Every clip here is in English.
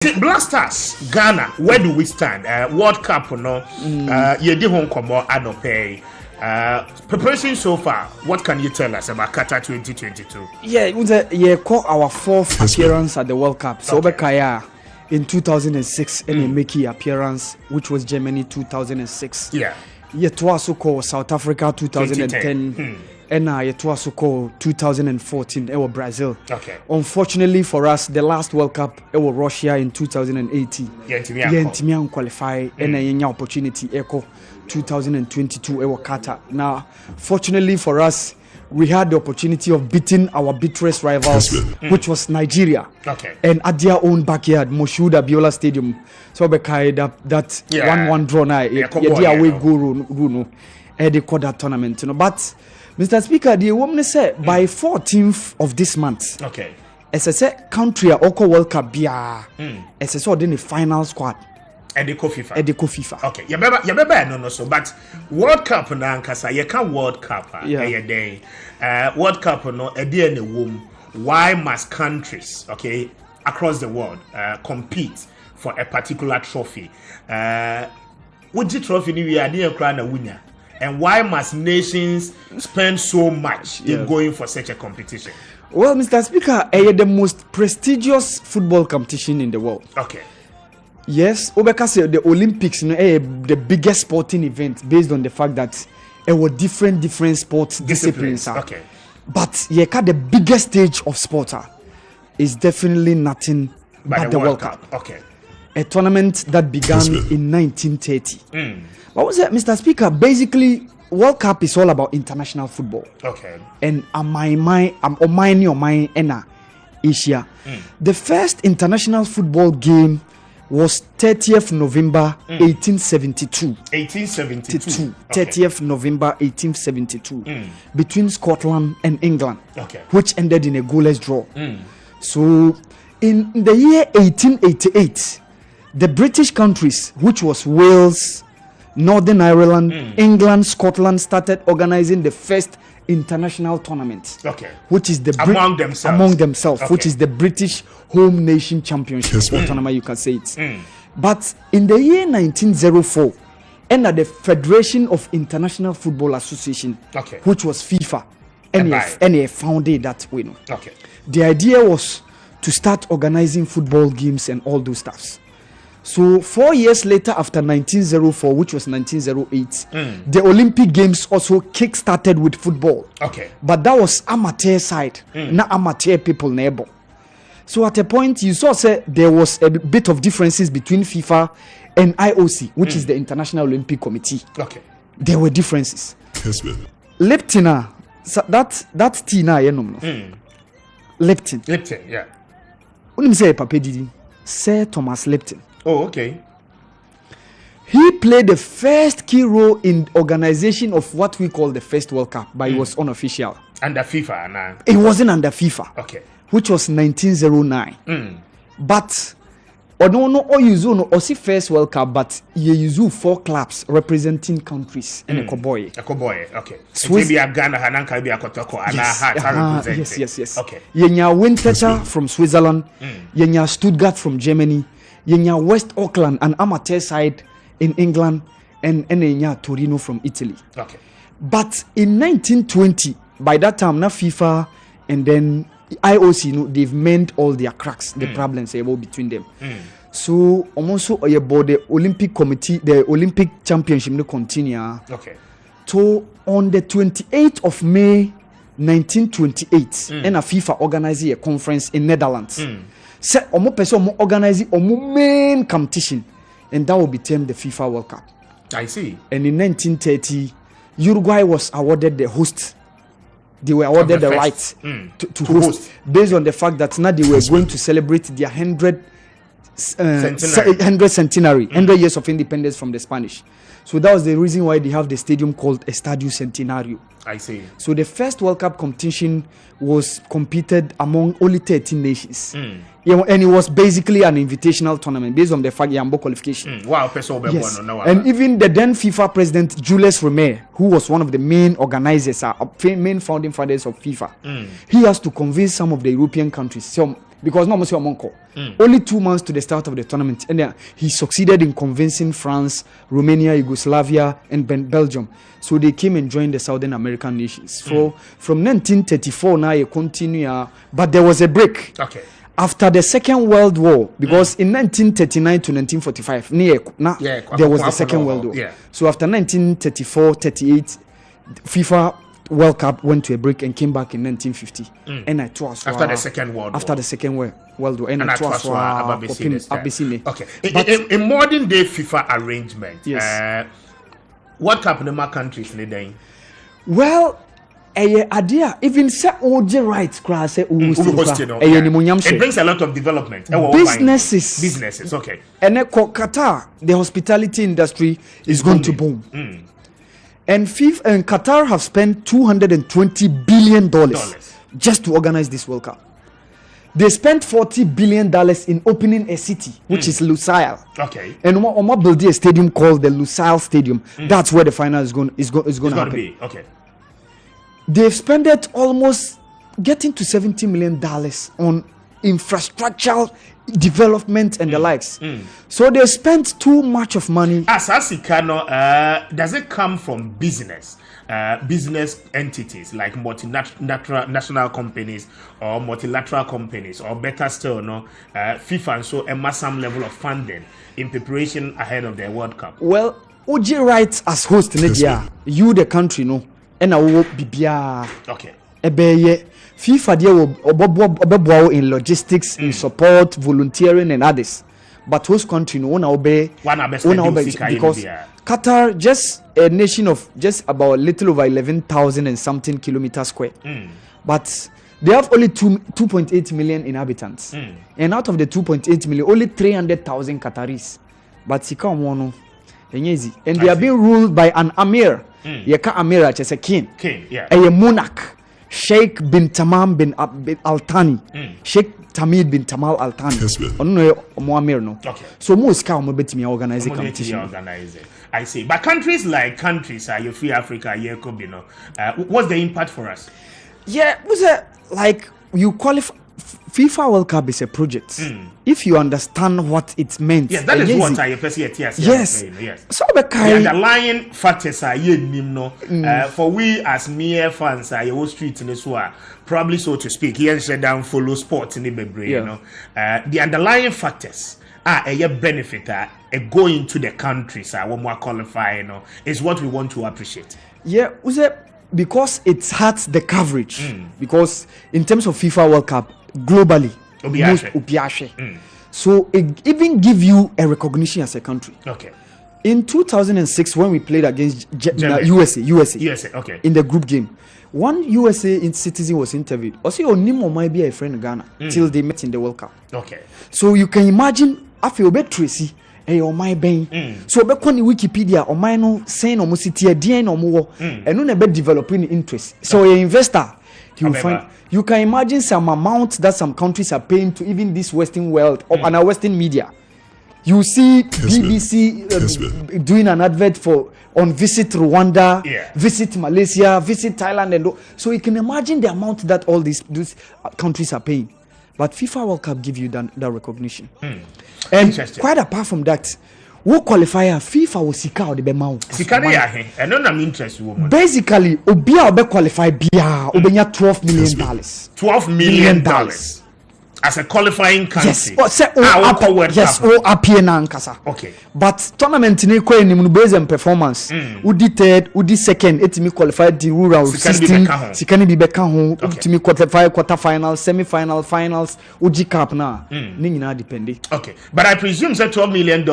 Blasters, Ghana, where do we stand? World Cup, no? You did home come or pay. Preparation so far, what can you tell us about Qatar 2022? Yeah, it was our fourth appearance at the World Cup. So, Bekaya in 2006, and Maakye appearance, which was Germany 2006. Yeah. Yet was called South Africa 2010. And it was called 2014. It was Brazil. Okay. Unfortunately for us, the last World Cup it was Russia in 2018. Yeah, qualify and any opportunity echo 2022. It was Qatar. Now, fortunately for us, we had the opportunity of beating our bitterest rivals, which was Nigeria. Okay. And at their own backyard, Moshood Abiola Stadium. So that 1-1 draw now. Yeah, away go no. They call that tournament, you know. But Mr. Speaker, the woman said by 14th of this month. Okay. As I said, country are World Cup bia. As I saw in the final squad. Edeko FIFA. Okay. You remember no so. But World Cup na nkasa you can World Cup day. World Cup no edi any womb. Why must countries across the world compete for a particular trophy? Would the trophy ni we are near crown a winner? And why must nations spend so much in going for such a competition? Well, Mr. Speaker, the most prestigious football competition in the world. Okay. Yes, Obeka said the Olympics, the biggest sporting event based on the fact that it were different sports disciplines. Okay. But the biggest stage of sport is definitely nothing but the World Cup. Okay. A tournament that began in 1930. What was it, Mr. Speaker? Basically, World Cup is all about international football. Okay. And Asia. The first international football game was 30th November 1872. 1872. 30th November 1872. Between Scotland and England. Okay. Which ended in a goalless draw. So, in the year 1888, the British countries, which was Wales, Northern Ireland, England, Scotland, started organizing the first international tournament. Okay. Which is the among themselves. Okay. Which is the British Home Nation Championship tournament, you can say it. But in the year 1904, under the Federation of International Football Association, which was FIFA, and founded that way. Okay. The idea was to start organizing football games and all those stuffs. So 4 years later, after 1904, which was 1908, the Olympic Games also kick-started with football. Okay. But that was amateur side, not amateur people neighbor. So at a point, you saw there was a bit of differences between FIFA and IOC, which is the International Olympic Committee. Okay. There were differences. Lipton, that Tina, you know. Lipton, yeah. When you say Papa Didi, Sir Thomas Lipton. Oh, okay. He played the first key role in organization of what we call the first World Cup, but it was unofficial. Under FIFA, nah. It wasn't under FIFA. Okay. Which was 1909. But or see first World Cup, but you use 4 clubs representing countries in a Koboye. Okay. Swiss, Ghana, yes. Okay. Yenya Winterthur from Switzerland, Yenya Stuttgart from Germany, Yenya West Auckland, an amateur side in England, and Yenya Torino from Italy. Okay. But in 1920, by that time, now FIFA and then IOC, they've mended all their cracks, the problems between them. So almost about the Olympic Committee, the Olympic Championship no continue. Okay. So on the 28th of May 1928, and a FIFA organized a conference in Netherlands. So omo person organize omo main competition, and that will be termed the FIFA World Cup. I see. And in 1930, Uruguay was awarded the host. They were awarded the right to host based on the fact that now they were going to celebrate their 100 centenary, 100 years of independence from the Spanish. So that was the reason why they have the stadium called Estadio Centenario. I see. So the first World Cup competition was competed among only 13 nations. And it was basically an invitational tournament based on the fact Yambo qualification. Wow, yes. And even the then FIFA president Julius Rimet, who was one of the main organizers, main founding fathers of FIFA, he has to convince some of the European countries. So because no Monsieur Monko. Only 2 months to the start of the tournament, and he succeeded in convincing France, Romania, Yugoslavia, and Belgium. So they came and joined the Southern American nations. From 1934 now you continue, but there was a break. Okay. After the Second World War, because in 1939 to 1945, there was the Second World War. Yeah. So after 1934-38, FIFA World Cup went to a break and came back in 1950. And after the Second World War. After the Second World War. And Ababesine. Okay. In modern day FIFA arrangement, yes. What Cup in my countries leading? Well, idea even say OJ rights class it brings a lot of development. Businesses, okay. And Qatar, the hospitality industry is going to boom. And FIFA and Qatar have spent $220 billion just to organize this World Cup. They spent $40 billion in opening a city, which is Lusail. Okay. And Omar built a stadium called the Lusail Stadium. That's where the final is going to happen. Be. Okay. They've spent almost getting to $70 million on infrastructural development and the likes. So they spent too much of money. Does it come from business entities like multinational companies or multilateral companies, or better still, FIFA and so some level of funding in preparation ahead of the World Cup? Well, OG rights as host you the country and I will be okay. FIFA there in logistics, in support, volunteering, and others. But host country because Qatar, just a nation of just about a little over 11,000 and something kilometers square. But they have only 2.8 million inhabitants. And out of the 2.8 million, only 300,000 Qataris. But Sikamono, and they are being ruled by an Amir. Yeka Amir, just a king. A monarch. Sheikh bin Tamam bin Al-Thani. Sheikh Tamid bin Tamal Al-Thani. Okay. So most can organize a competition. I see. But countries, you free Africa, what's the impact for us? Yeah, was like you qualify. FIFA World Cup is a project. If you understand what it meant, yes, that is what I appreciate. Yes. So the underlying factors are for we as mere fans are your street in this war, probably so to speak. Here shut down follow sports in the brain. The underlying factors are a benefit going to the countries when we qualify. Is what we want to appreciate. Yeah, was it because it hurts the coverage? Because in terms of FIFA World Cup globally, most Obiashe. So it even give you a recognition as a country. Okay. In 2006, when we played against USA, okay, in the group game, one USA citizen was interviewed. Also, Onimo might be a friend in Ghana till they met in the World Cup. Okay. So you can imagine, I feel better Tracy. Or my bain. So be on Wikipedia or my no saying almost DN or more and no be developing interest. So an investor, you find you can imagine some amount that some countries are paying to even this Western world or an Western media. You see BBC doing an advert on visit Rwanda, visit Malaysia, visit Thailand, and so you can imagine the amount that all these countries are paying. But FIFA World Cup give you that recognition. And quite apart from that, who qualifier FIFA will seek out the Bemau. And I'm interested. Basically, Obia be qualify Bia Obenya $12 million. $12 million as a qualifying country. Yes, up here na nkasa. Okay. But tournament ni kwa ni mnubeze performance. Udi third, udi second, etimi qualify the rural 16. Sikani bibeka ho, etimi qualify quarter finals, semi-final, finals, udi cup na. Ni nyina depende. Okay. But I presume say $12 million,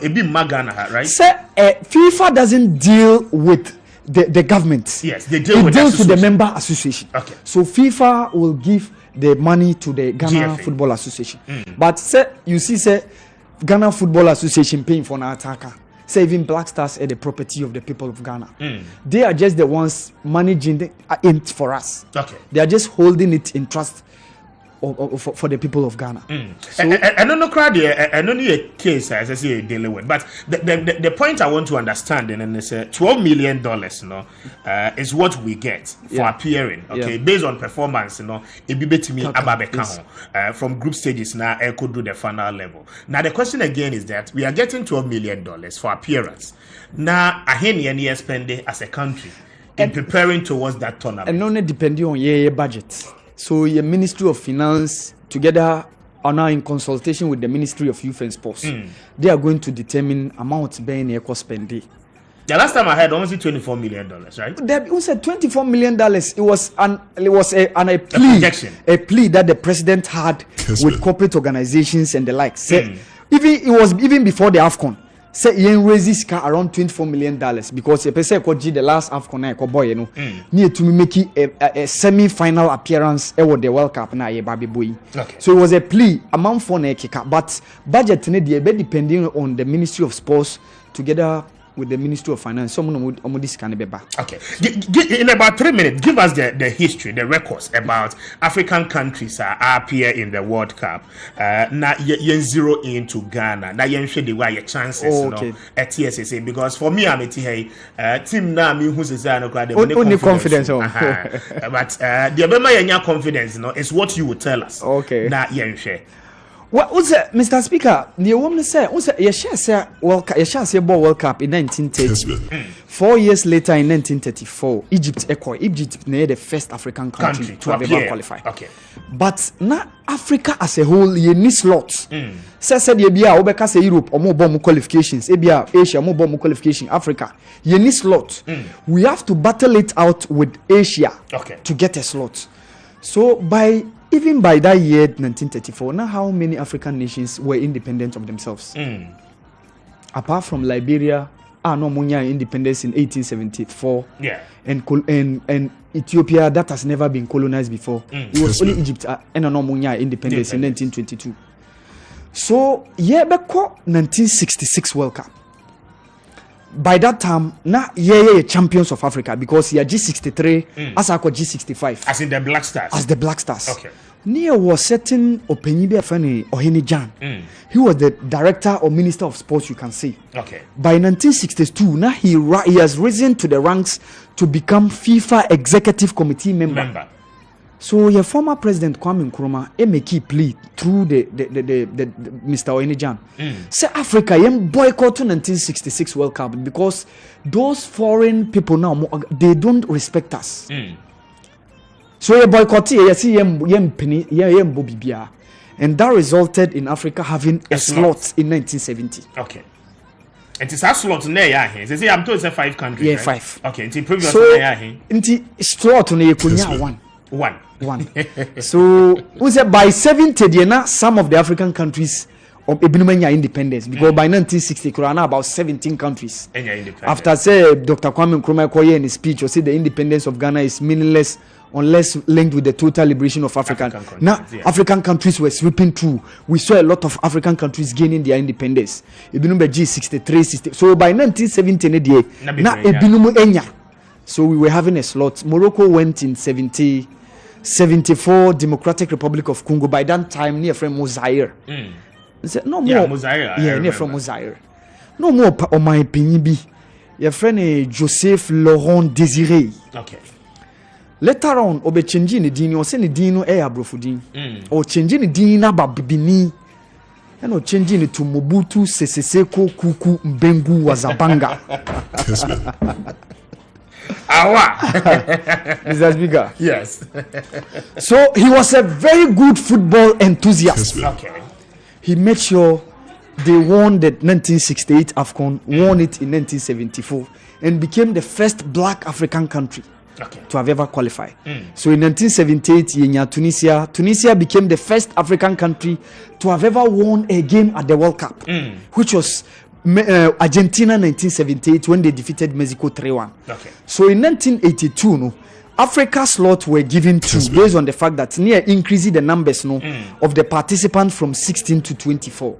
it be Magana, right? Say FIFA doesn't deal with the government. Yes, they deal with deals with the member association. Okay. So FIFA will give the money to the Ghana GFA. Football Association. But say Ghana Football Association paying for an attacker. Say even Black Stars are the property of the people of Ghana. They are just the ones managing it for us. Okay. They are just holding it in trust for the people of Ghana. So, I don't know, I don't need a case as I say dealing with, but the point I want to understand and is $12 million, is what we get for appearing, okay, based on performance, it be better me from group stages now. I could do the final level. Now the question again is that we are getting $12 million for appearance. Now I hear spend it as a country in preparing towards that tournament, and only depending on your budget. So your Ministry of Finance, together are now in consultation with the Ministry of Youth and Sports. They are going to determine amount being eco spending. The last time I heard, almost $24 million, right? They said $24 million. It was a plea that the president had with corporate organizations and the like. Even before the AFCON. Say yen raises around $24 million because a person could the last AFCON boy, need to make a semi-final appearance at the World Cup na ye baby boy. So it was a plea amount for kicker, but budget depending on the Ministry of Sports together with the Ministry of Finance. Someone would this can be back. Okay, in about 3 minutes, give us the history, the records about African countries appear in the World Cup. Now you zero into Ghana. Now you show the way your chances, at TSSA. Because for me, I'm a team now. Me who's only confidence. But the Abema confidence, is what you would tell us. Okay. Now you share. What was it, Mr. Speaker? The woman said, "You shall say World Cup in 1930. 4 years later, in 1934, Egypt made the first African country to have ever qualified. Okay, but now Africa as a whole, you need slots. Said you be Obeka say Europe or more bomb qualifications. Abia Asia more bomb qualification. Africa, you need slots. We have to battle it out with Asia to get a slot. So even by that year, 1934, now how many African nations were independent of themselves? Apart from Liberia, no independence in 1874. And Ethiopia, that has never been colonized before. It was only Egypt and no independence in 1922. So, back 1966 World Cup. By that time, now champions of Africa because you are G63 as I call G65. As in the Black Stars. As the Black Stars. Okay. Near was certain Openibe Fani Ohene Jan. He was the director or minister of sports, you can say. Okay. By 1962, now he has risen to the ranks to become FIFA executive committee member. So your former president Kwame Nkrumah make a plea through the Mr. Oenijan. Say Africa boycott 1966 World Cup because those foreign people now they don't respect us. So you boycott and that resulted in Africa having a slot in 1970. Okay. It is a slot in there. I'm told it's 5 countries. Yeah, right? 5. Okay. It's previous. So into slot on one. So by 70 some of the African countries of independence because by 1960 about 17 countries. After say Dr. Kwame Nkrumah in his speech, or say the independence of Ghana is meaningless unless linked with the total liberation of Africa. African countries were sweeping through. We saw a lot of African countries gaining their independence. G63, 60. So by 1970, so we were having a slot. Morocco went in 74, Democratic Republic of Congo. By that time, near from Zaire. Said, no more. Near from Zaire. No more on my opinion. Your friend Joseph Laurent Désiré. Okay. Later on, obe changing the dino, or send the dino air brofudin, or changing the dina babini, and or changing it to Mobutu Seseko Kuku Mbengu Wazabanga. Awa. Mr. Speaker. Yes. So he was a very good football enthusiast. Okay. He made sure they won the 1968 AFCON, won it in 1974, and became the first black African country to have ever qualified. So in 1978, Tunisia became the first African country to have ever won a game at the World Cup, which was Argentina 1978 when they defeated Mexico 3-1. So in 1982, Africa slots were given to based on the fact that near increasing the numbers of the participants from 16 to 24.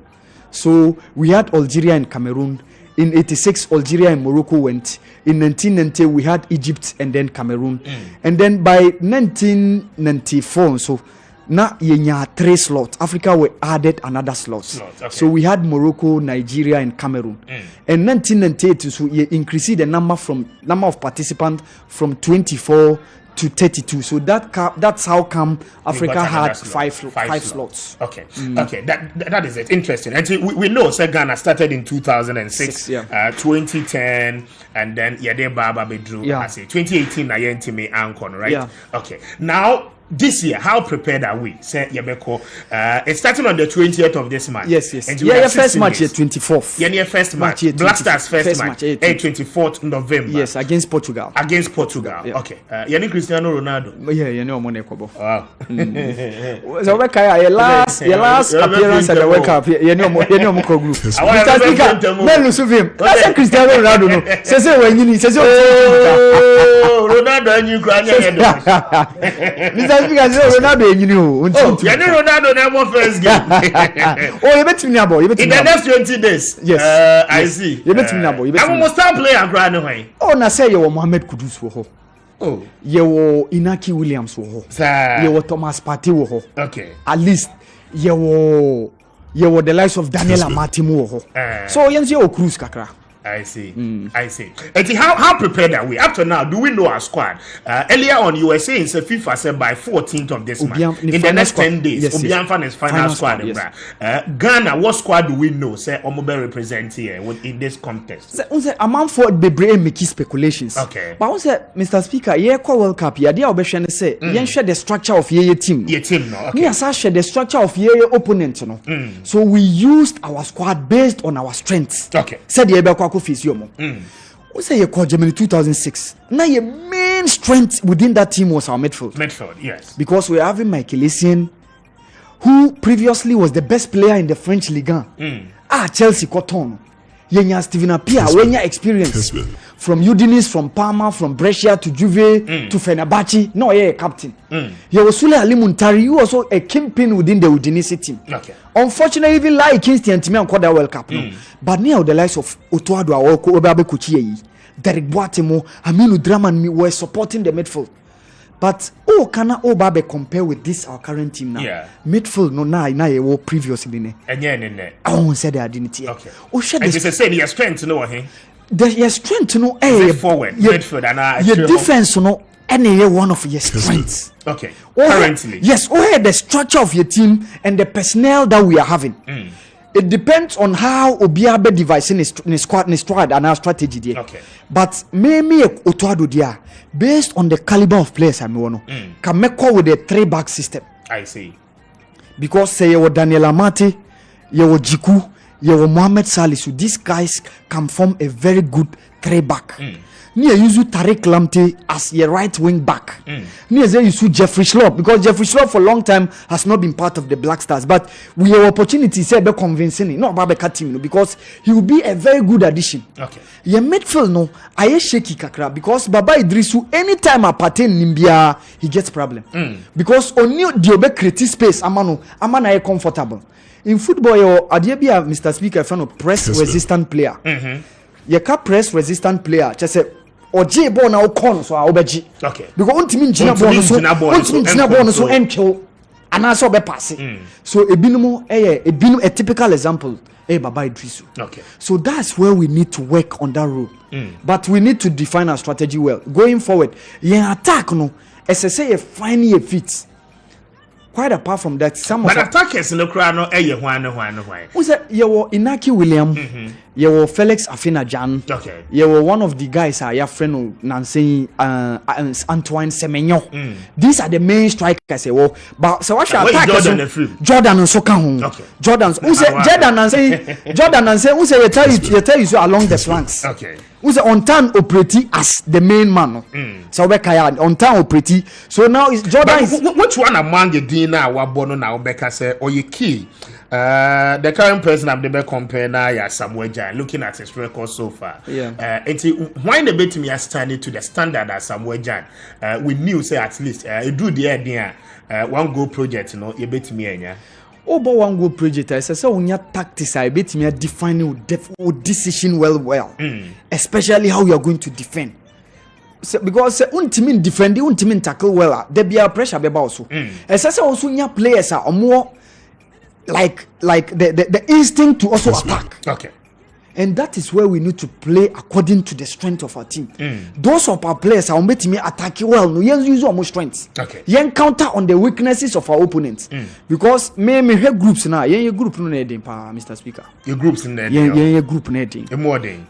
So we had Algeria and Cameroon. In 86, Algeria and Morocco went. In 1990, we had Egypt and then Cameroon. And then by 1994, so na yenya 3 slots. Africa were added another slot. Okay. So we had Morocco, Nigeria, and Cameroon. And 1998, so you increased the number of participants from 24 to 32. So that's how come Africa had five slots. Okay. Okay, that is it. Interesting. And we know Ghana started in 2006, 2010, and then Yade Baba Bedru. 2018 na yentime Ankon, right? Yeah. Okay. Now this year, how prepared are we? Say Yabeko. It's starting on the 20th of this month. Yes. And your first match here 24th. Yeah, first match. Black Stars first match. 24th November. Yes, against Portugal. Yeah. Okay. Yani Cristiano Ronaldo. Yeah, you know Money Kobo. Wow. So your last appearance at the World Cup. You know Moko group. Melu Suvim. That's Cristiano Ronaldo. No. Say when you need. Say Ronaldo and you Ronaldo, you know. Ronaldo never first game. You bet me about. In the next 20 days. Yes. I see. You bet me about. I'm almost start playing crying away. Oh, na say you Mohammed Kudus wo ho. Oh. You Inaki Williams wo ho. You Thomas Partey wo ho. Okay. At least you the likes of Daniel Amati wo ho. So you see Cruz kakra. I see. I see. And how prepared are we? Up to now, do we know our squad? Earlier on, you were saying it's a FIFA said by 14th of this month. In the next 10 days, Obianfa is final squad. Yes. Ghana, what squad do we know? Say Omobe represent here in this contest. Among for the brain making speculations. Okay. But also, Mr. Speaker, yeah, World Cup. Yeah, they are say, yeah, share the structure of your team. Your team, no. Okay. Yeah, share the structure of your opponent, no. So we used our squad based on our strengths. Okay. Said the face yomo. We say you call Germany 2006. Now your main strength within that team was our midfield. Midfield, yes. Because we're having Michael Essien, who previously was the best player in the French Ligue 1. Chelsea Cotton. Yenya Steven Apia, when your experience from Udinese, from Parma, from Brescia to Juve to Fenerbahce. No, yeah, captain. You was Sule Ali Muntari, you also a kingpin within the Udinese team. Okay. Unfortunately, even like Kingston team and the World Cup. But now the likes of Otoado Awoko Obabe Kuchie, Derek Boatemo, Aminu Draman were supporting the midfield. But can Obabe compare with this our current team now? Yeah. Midfield no na ye previously. And yeah. I won't say the identity. Okay. And just say your strength to know what your strength to know forward, midfield and your defense to know any one of your strengths. Okay. Currently. Yes, the structure of your team and the personnel that we are having. It depends on how Obiabe devising his squad and our strategy there. Okay. But maybe Otoado there, based on the caliber of players can make call with a 3-back system. I see. Because say you Daniel Amati, you Jiku, you Mohamed Salisu, these guys can form a very good 3-back. Near use Tariq Lamptey as your right wing back. Near they use Jeffrey Schlupp because Jeffrey Schlupp for a long time has not been part of the Black Stars, but we have opportunity say be convincing not Babeka team because he will be a very good addition. Okay. Your midfield no, I shaky kakra because Baba Idrisu anytime appartain Nimbia he gets problem. Because only Diobe create space amana comfortable. In football your Adiabia Mr. Speaker fan of press resistant player. You can press resistant player just say or J ball now corner so obeji. Okay. Because untimi njina ball so encho and also be passing. So a typical example Baba Idrisu. Okay. So that's where we need to work on that role. But we need to define our strategy well. Going forward, attack no as I say find a fit. Quite apart from that, some but attackers no cry no why. Who's that? You were Inaki William, you were Felix Afina-Jan. Okay. You were one of the guys your friend Nancy Antoine Semenyo. These are the main strikers. But so what should attack Jordan and Soka. Okay. Jordan and say who say you tell you so along the flanks. Okay. Who's on time operating as the main man. So we can on time operating. So now it's Jordan. Which one among the Dina Wabono now Becca say or you key? The current person I'm the compare now Samuel Jan looking at his record so far. Yeah. Why the bet me standing to the standard as Samuel Jan? We knew say at least you do the idea one goal project you bet me enya. But one goal project I say when your tactics I bet me defining decision well. Especially how you are going to defend. because ultimate defend ultimate tackle well there be a pressure be also essentially also nya players are more like the instinct to also attack. Okay. And that is where we need to play according to the strength of our team. Those of our players are making me attack well. No, yen use our strengths. Okay. Yen counter on the weaknesses of our opponents. Because me have groups now. Yen group no needing, Mr. Speaker. Your groups in there. Yen group needing. A more day.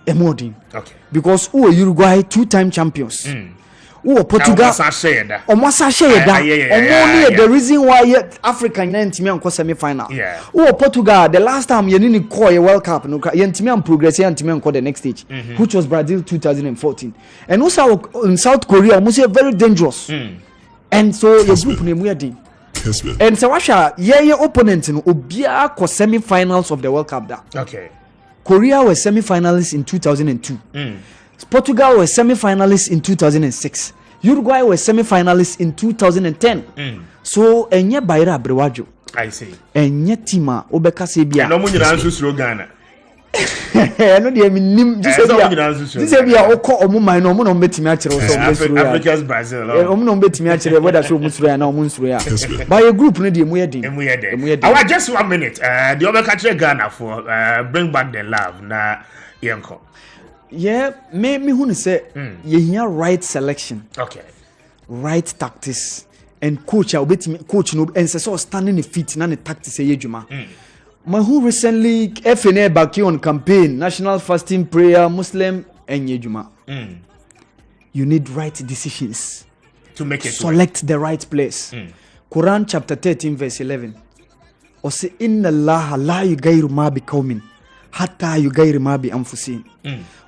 Okay. Because Uruguay 2-time champions. Portugal. The reason why Africa in semi-final. Portugal, the last time you didn't call a World Cup, progress the next stage, which was Brazil 2014. And also in South Korea, almost very dangerous. And so your group name we are doing. And so Russia, your opponent in Obia semi-finals of the World Cup. Okay. Korea was semi-finalists in 2002. Portugal were semi-finalists in 2006. Uruguay were semi-finalists in 2010. So, enye Bayra Brewajo. I see. Enye Tima Obeka Sebia. No money answers through Ghana. No, dear, this is a oko omuma no mo no betimi akere so Africa's Brazil. No betimi akere whether so musura na omunsura. By a group no dey mu yedin. I just 1 minute. The Obeka akere Ghana for bring back the love na yenko. Yeah, me who say you hear right selection. Okay. Right tactics and coach no and so standing the feet na the tactics say juma. My who recently FNA back on campaign national fasting prayer Muslim and yejuma. You need right decisions to make it select the right place. Quran chapter 13 verse 11. Or say inna Allah la yughayyiru ma biqaumin hatta yughayyiru ma bi anfusihim.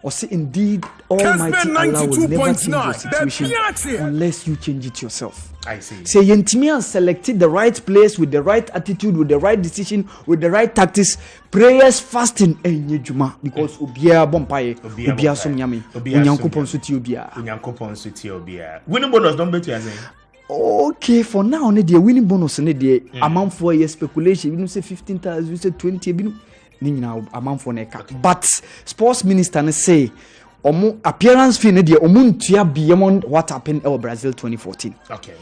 Or say indeed Almighty Allah will never change your situation unless you change it yourself. I see. Say Yentimian selected the right place with the right attitude, with the right decision, with the right tactics, prayers, fasting, and yejuma because ubia bompaye, ubia somnyame, unyankopon suti ubia. Unyankopon suti ubia. Winning bonus don't bet you as okay, for now, the winning bonus ne amount for a speculation. You say 15,000, you say 20. But sports minister say appearance fee ne beyond what happened in Brazil 2014. Okay.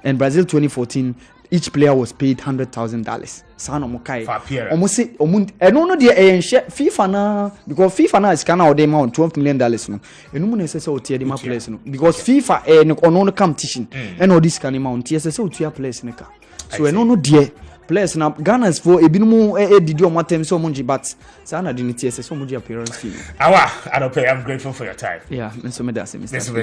And Brazil 2014, each player was paid $100,000. Sana mokai. For appearance. Almost say no FIFA na because FIFA na is kana ode amount $12 million no. Enu mo say otie de ma players no because FIFA no competition and all this kind amount say otie players ne ka. So no dear players na Ghana is for ebinumu didi o matem so monji but sana de ntie so monji appearance fee. Awa, I don't pay. I'm grateful for your time. Yeah, so me that's it, Mr. This is